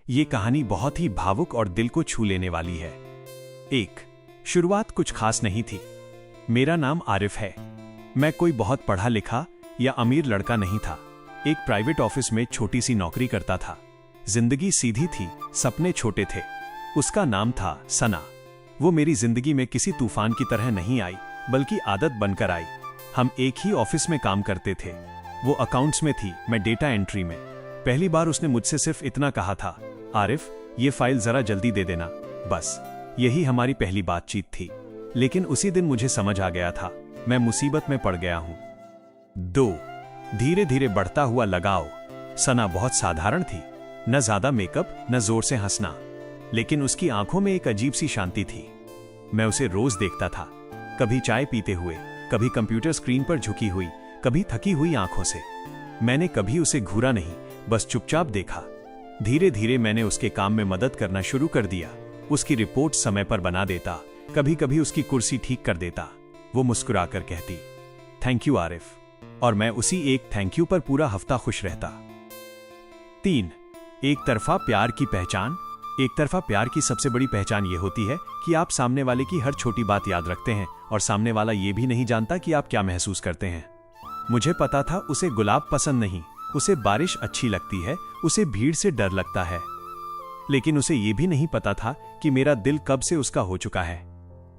ये कहानी बहुत ही भावुक और दिल को छू लेने वाली है। एक शुरुआत कुछ खास नहीं थी। मेरा नाम आरिफ है। मैं कोई बहुत पढ़ा लिखा या अमीर लड़का नहीं था। एक प्राइवेट ऑफिस में छोटी सी नौकरी करता था। जिंदगी सीधी थी, सपने छोटे थे। उसका नाम था सना। वो मेरी जिंदगी में किसी तूफान की तरह नहीं आई, बल्कि आदत बनकर आई। हम एक ही ऑफिस में काम करते थे। वो अकाउंट्स में थी, मैं डेटा एंट्री में। पहली बार उसने मुझसे सिर्फ इतना कहा था, आरिफ ये फाइल जरा जल्दी दे देना। बस यही हमारी पहली बातचीत थी। लेकिन उसी दिन मुझे समझ आ गया था, मैं मुसीबत में पड़ गया हूं। 2 धीरे धीरे बढ़ता हुआ लगाव। सना बहुत साधारण थी, न ज्यादा मेकअप, न जोर से हंसना, लेकिन उसकी आंखों में एक अजीब सी शांति थी। मैं उसे रोज देखता था, कभी चाय पीते हुए, कभी कंप्यूटर स्क्रीन पर झुकी हुई, कभी थकी हुई आंखों से। मैंने कभी उसे घूरा नहीं, बस चुपचाप देखा। धीरे धीरे मैंने उसके काम में मदद करना शुरू कर दिया। उसकी रिपोर्ट समय पर बना देता, कभी कभी उसकी कुर्सी ठीक कर देता। वो मुस्कुराकर कहती, थैंक यू आरिफ, और मैं उसी एक थैंक यू पर पूरा हफ्ता खुश रहता। 3 एक तरफा प्यार की पहचान। एक तरफा प्यार की सबसे बड़ी पहचान ये होती है कि आप सामने वाले की हर छोटी बात याद रखते हैं और सामने वाला ये भी नहीं जानता कि आप क्या महसूस करते हैं। मुझे पता था उसे गुलाब पसंद नहीं, उसे बारिश अच्छी लगती है, उसे भीड़ से डर लगता है। लेकिन उसे ये भी नहीं पता था कि मेरा दिल कब से उसका हो चुका है।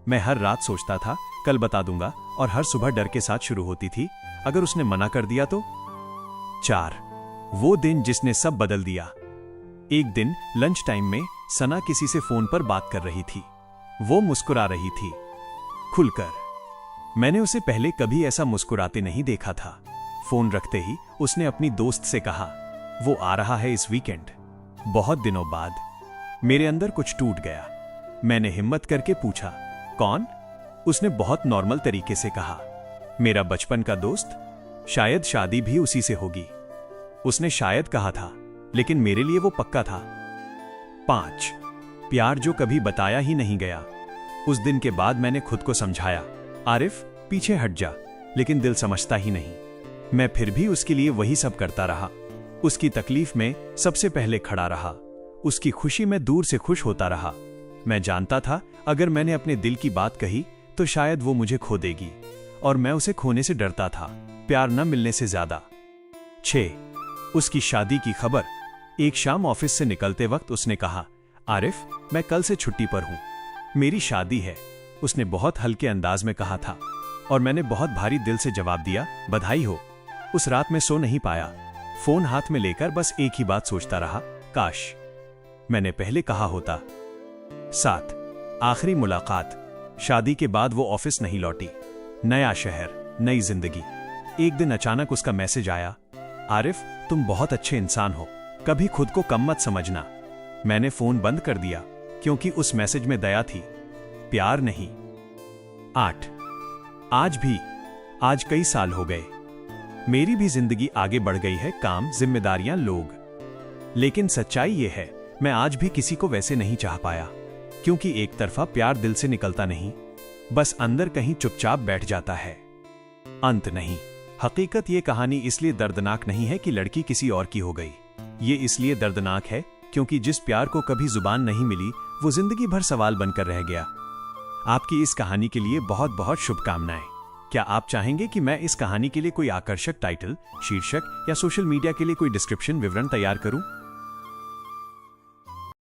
मैं हर रात सोचता था कल बता दूंगा, और हर सुबह डर के साथ शुरू होती थी, अगर उसने मना कर दिया तो। 4 वो दिन जिसने सब बदल दिया। एक दिन लंच टाइम में सना किसी से फोन पर बात कर रही थी। वो मुस्कुरा रही थी, खुलकर। मैंने उसे पहले कभी ऐसा मुस्कुराते नहीं देखा था। फोन रखते ही उसने अपनी दोस्त से कहा, वो आ रहा है इस वीकेंड। बहुत दिनों बाद मेरे अंदर कुछ टूट गया। मैंने हिम्मत करके पूछा, कौन? उसने बहुत नॉर्मल तरीके से कहा, मेरा बचपन का दोस्त, शायद शादी भी उसी से होगी। उसने शायद कहा था, लेकिन मेरे लिए वो पक्का था। 5 प्यार जो कभी बताया ही नहीं गया। उस दिन के बाद मैंने खुद को समझाया, आरिफ पीछे हट जा, लेकिन दिल समझता ही नहीं। मैं फिर भी उसके लिए वही सब करता रहा। उसकी तकलीफ में सबसे पहले खड़ा रहा, उसकी खुशी में दूर से खुश होता रहा। मैं जानता था अगर मैंने अपने दिल की बात कही तो शायद वो मुझे खो देगी, और मैं उसे खोने से डरता था, प्यार न मिलने से ज्यादा। 6 उसकी शादी की खबर। एक शाम ऑफिस से निकलते वक्त उसने कहा, आरिफ मैं कल से छुट्टी पर हूं, मेरी शादी है। उसने बहुत हल्के अंदाज में कहा था, और मैंने बहुत भारी दिल से जवाब दिया, बधाई हो। उस रात मैं सो नहीं पाया। फोन हाथ में लेकर बस एक ही बात सोचता रहा, काश मैंने पहले कहा होता। 7 आखिरी मुलाकात। शादी के बाद वो ऑफिस नहीं लौटी। नया शहर, नई जिंदगी। एक दिन अचानक उसका मैसेज आया, आरिफ तुम बहुत अच्छे इंसान हो, कभी खुद को कम मत समझना। मैंने फोन बंद कर दिया, क्योंकि उस मैसेज में दया थी, प्यार नहीं। 8 आज कई साल हो गए। मेरी भी जिंदगी आगे बढ़ गई है, काम, जिम्मेदारियां, लोग। लेकिन सच्चाई ये है, मैं आज भी किसी को वैसे नहीं चाह पाया, क्योंकि एक तरफा प्यार दिल से निकलता नहीं, बस अंदर कहीं चुपचाप बैठ जाता है। अंत नहीं। हकीकत ये कहानी इसलिए दर्दनाक नहीं है कि लड़की किसी और की हो गई। ये इसलिए दर्दनाक है क्योंकि जिस प्यार को कभी जुबान नहीं मिली, वो जिंदगी भर सवाल बनकर रह गया। आपकी इस कहानी के लिए बहुत बहुत शुभकामनाएं। क्या आप चाहेंगे कि मैं इस कहानी के लिए कोई आकर्षक टाइटल, शीर्षक या सोशल मीडिया के लिए कोई डिस्क्रिप्शन विवरण तैयार करूं?